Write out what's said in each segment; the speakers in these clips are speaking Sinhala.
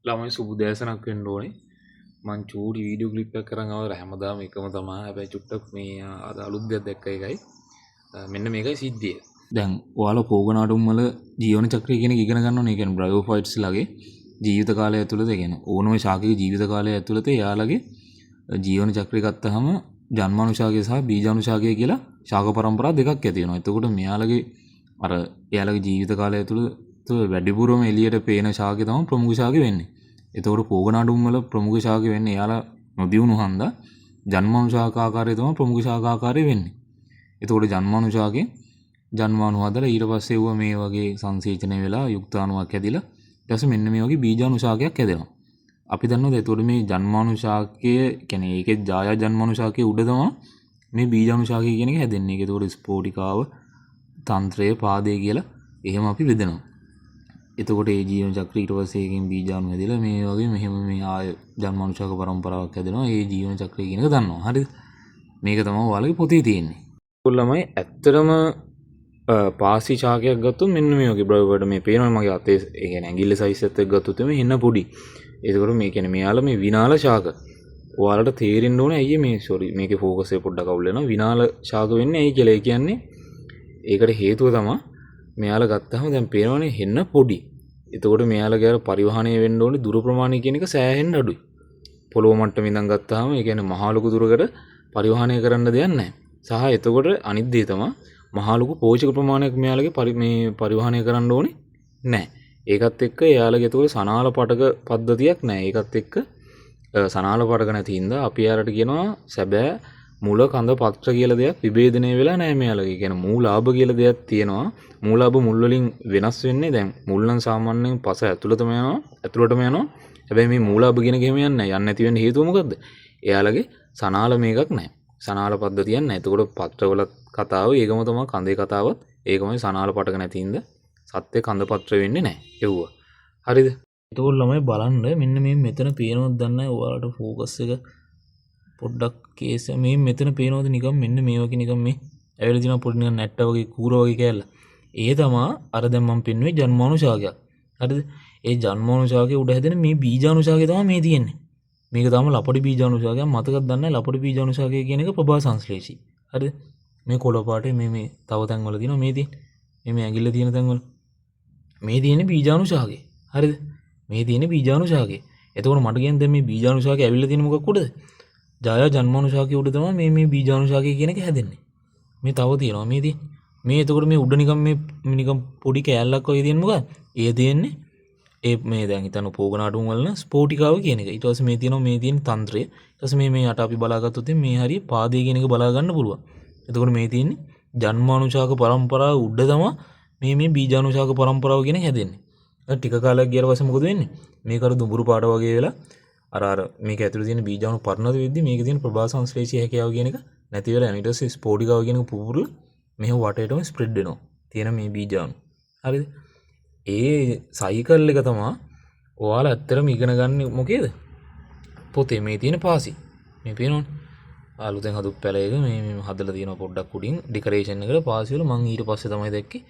ළමයි සුබ දැසනක් වෙන්න ඕනේ. මං චූටි වීඩියෝ ක්ලිප් එකක් අරන් ආවා හැමදාම එකම තමයි. හැබැයි චුට්ටක් මේ අද අලුත් දෙයක් දැක්ක එකයි. මෙන්න මේකයි සිද්ධිය. දැන් ඔයාලා පෝගනාටුම් වල ජීවන චක්‍රය කියන එක ඉගෙන ගන්න ඕනේ. ඒ කියන්නේ බ්‍රයෝෆයිට්ස් ලගේ ජීවිත කාලය ඇතුළත කියන ඕනම ශාකයේ ජීවිත කාලය ඇතුළත එයාලගේ ජීවන චක්‍රය ගත්තාම ජන්මානුශාකය සහ බීජානුශාකය කියලා ශාක පරම්පරා දෙකක් ඇති වෙනවා. එතකොට මෙයාලගේ අර එයාලගේ ජීවිත කාලය ඇතුළත වැඩිපුරම එළියට පේන ශාකය තමයි ප්‍රමුඛ ශාකය වෙන්නේ. එතකොට පෝගනාඩුම් වල ප්‍රමුඛ ශාකය වෙන්නේ එයාලා නොදියුණු හන්දා ජන්මානුශාක ආකාරය තමයි ප්‍රමුඛ ශාක ආකාරය වෙන්නේ. එතකොට ජන්මානුශාකේ ජන්මාණු හදලා ඊට පස්සේ ඒවා මේ වගේ සංසේචනය වෙලා යුක්තාණුවක් ඇදිලා ඊට පස්සේ මෙන්න මේ වගේ බීජානුශාකයක් හැදෙනවා. අපි දන්නවද එතකොට මේ ජන්මානුශාකය කියන්නේ ඒකේ ජායා ජන්මානුශාකයේ උඩ තමයි මේ බීජානුශාකය කියන එක හැදෙන්නේ. ඒක එතකොට ස්පෝටිකාව තන්ත්‍රය පාදය කියලා එහෙම අපි බෙදනවා. එතකොට ඒ ජීවන චක්‍රය ඊට පස්සේ ඒකෙන් බීජාණු හැදිලා මේ වගේ මෙහෙම මේ ආය ජන්මානුශාක පරම්පරාවක් හැදෙනවා. ඒ ජීවන චක්‍රය කියන එක දන්නවා. හරිද? මේක තමයි ඔයාලගේ පොතේ තියෙන්නේ. ළමයි ඇත්තටම පාසි ශාකයක් ගත්තොත් මෙන්න මේ වගේ බ්‍රවර්ඩ් මේ පේනවා මගේ අතේ ඒ කියන්නේ ඇඟිල්ල සයිස් එකත් ගත්තොත් මේ හෙන්න පොඩි. ඒකවල මේ කියන්නේ මෙයාලා මේ විනාල ශාක. ඔයාලට තේරෙන්න ඕනේ ඇයි මේ සෝරි මේකේ ફોකස් එක පොඩ්ඩක් අවුල් වෙනවා. විනාල ශාක වෙන්නේ ඇයි කියලා. ඒ කියන්නේ ඒකට හේතුව තමයි මෙයාලා ගත්තාම දැන් පේනවනේ හෙන්න පොඩි. එතකොට මෙයාලගේ අර පරිවහණය වෙන්න ඕනේ දුර ප්‍රමාණය කියන එක සෑහෙන්න අඩුයි. පොළොව මට්ටමින් ඉඳන් ගත්තාම ඒ කියන්නේ මහා ලොකු දුරකට පරිවහණය කරන්න දෙයක් නැහැ. සහ එතකොට අනිත් දේ තමයි මහා ලොකු පෝෂක ප්‍රමාණයක් මෙයාලගේ පරිවහණය කරන්න ඕනේ නැහැ. ඒකත් එක්ක එයාලගේ එතකොට සනාල පටක පද්ධතියක් නැහැ. ඒකත් එක්ක සනාල පටක නැති හින්දා අපි යාලට කියනවා සැබෑ මුල කඳ පත්‍ර කියලා දෙයක් විභේදනය වෙලා නැහැ මෙයාලගේ. කියන්නේ මූලාභ කියලා දෙයක් තියෙනවා. මූලාභ මුල් වලින් වෙනස් වෙන්නේ දැන් මුල් නම් සාමාන්‍යයෙන් පස ඇතුළටම යනවා. හැබැයි මේ මූලාභ කියන එක එහෙම යන්නේ නැහැ. යන්නේ නැති වෙන්න හේතුව මොකද්ද? එයාලගේ සනාල මේකක් නැහැ. සනාල පද්ධතියක් නැහැ. එතකොට පත්‍රවල කතාව ඒකම තමයි කඳේ කතාවත් ඒකමයි සනාල පටක නැති හින්දා සත්‍ය කඳ පත්‍ර වෙන්නේ නැහැ. එව්වා. හරිද? එතකොට ළමයි බලන්න මෙන්න මේ මෙතන පේනවද දන්නේ නැහැ. ඔයාලට ફોකස් එක පොඩ්ඩක් කේස් මේ මෙතන පේනවද නිකන් මෙන්න මේ වගේ නිකන් මේ ඇවිල්ලා තියෙන පොඩි නිකන් නැට්ට වගේ කූර වගේ කෑල්ල. ඒ තමයි අර දැන් මම පෙන්නුවේ ජන්මානුශාකයක්. හරිද? ඒ ජන්මානුශාකයේ උඩ හැදෙන මේ බීජානුශාකය තමයි මේ තියෙන්නේ. මේක තමයි ලපටි බීජානුශාකයක්. මතකද දන්නේ ලපටි බීජානුශාකය කියන එක ප්‍රභා සංශ්ලේෂී. හරිද? මේ කොළ පාටේ මේ තව තැන් වල තියෙනවා මේ තියෙන්නේ. මේ ඇඟිල්ල තියෙන තැන් වල මේ තියෙන්නේ බීජානුශාකය. හරිද? මේ තියෙන්නේ බීජානුශාකය. එතකොට මට කියන්නේ දැන් මේ බීජානුශාකය ඇවිල්ලා තියෙන මොකක් උඩද? ජායා ජන්මානුශාකය උඩ තමයි මේ බීජානුශාකය කියන එක හැදෙන්නේ. මේ තව තියෙනවා මේ තියෙන්නේ. මේ එතකොට මේ උඩ නිකන් පොඩි කෑල්ලක් වගේ තියෙන මොකක්ද? ඒ තියෙන්නේ ඒ මේ දැන් හිතන්න පෝගනාටුම් වල ස්පෝටිකාව කියන එක. ඊට පස්සේ මේ තියෙනවා මේ තියෙන තන්ත්‍රය. ඊට පස්සේ මේ යට අපි බලාගත්තොත් මේ හරිය පාදයේ කියන එක බලා ගන්න පුළුවන්. එතකොට මේ තියෙන්නේ ජන්මානුශාක පරම්පරාව උඩ තමයි මේ බීජානුශාක පරම්පරාව කියන එක හැදෙන්නේ. ටික කාලයක් ගියාට පස්සේ මොකද වෙන්නේ? මේක අර දුඹුරු පාට වගේ වෙලා අර මේක ඇතුළේ තියෙන බීජාණු පරණද වෙද්දි මේකේ තියෙන ප්‍රභා සංශ්ලේෂී හැකියාව කියන එක නැති වෙලා යනවා. ඊට පස්සේ ස්පෝටිකාව කියන එක පුපුරලා මෙහෙම වටේටම ස්ප්‍රෙඩ් වෙනවා. තියෙන මේ බීජාණු. හරිද? ඒ සයිකල් එක තමයි ඔයාලා ඇත්තටම ඉගෙන ගන්න මොකේද? පොතේ මේ තියෙන පාසි. මේ පේනවනේ. අලුතෙන් හදපු පැලයක මේ හදලා තියෙනවා පොඩ්ඩක් උඩින් ඩෙකරේෂන් එකට පාසි වල මම ඊට පස්සේ තමයි දැක්කේ.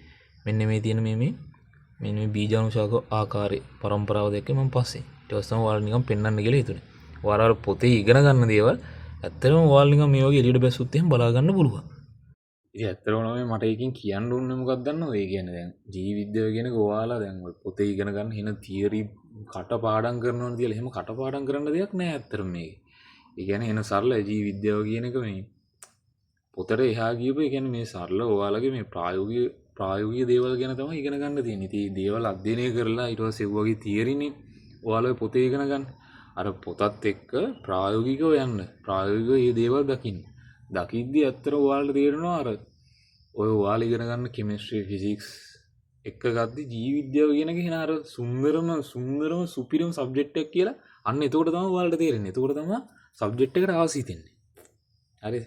මෙන්න මේ තියෙන මේ බීජාණුශාක ආකාරයේ පරම්පරාව දැක්කේ මම පස්සේ. ඊට පස්සේ තමයි ඔයාලා නිකන් පෙන්වන්න කියලා හිතුනේ. ඔයාලා පොතේ ඉගෙන ගන්න දේවල් ඇත්තටම ඔයාලා නිකන් මේ වගේ එළියට බැස්සුත් එහෙම බලා ගන්න පුළුවන්. ඉතින් ඇත්තටම නම් මට එකකින් කියන්න ඕනේ මොකක්ද දන්නවද? ඒ කියන්නේ දැන් ජීව විද්‍යාව කියන එක ඔයාලා දැන් පොතේ ඉගෙන ගන්න හින තියරි කටපාඩම් කරනවා කියලා එහෙම කටපාඩම් කරන්න දෙයක් නෑ ඇත්තටම මේක. ඒ කියන්නේ එන සරල ජීව විද්‍යාව කියන එක මේ පොතට එහා ගියපු ඒ කියන්නේ මේ සරල ඔයාලගේ මේ ප්‍රායෝගික දේවල් ගැන තමයි ඉගෙන ගන්න තියෙන්නේ. ඉතින් දේවල් අධ්‍යයනය කරලා ඊට පස්සේ ඒ වගේ තියරිනේ ඔයාලා පොතේ ඉගෙන ගන්න. අර පොතත් එක්ක ප්‍රායෝගිකව යන්න. ප්‍රායෝගිකව මේ දේවල් දකින්න. දකිද්දි ඇත්තට ඔයාලට තේරෙනවා අර ඔය ඔයාලා ඉගෙන ගන්න කෙමිස්ට්‍රි ෆිසික්ස් එක්ක ගද්දි ජීව විද්‍යාව කියන එක හිනා අර සුන්දරම සුපිරිම සබ්ජෙක්ට් එකක් කියලා අන්න එතකොට තමයි ඔයාලට තේරෙන්නේ. එතකොට තමයි සබ්ජෙක්ට් එකට ආසී දෙන්නේ. හරිද?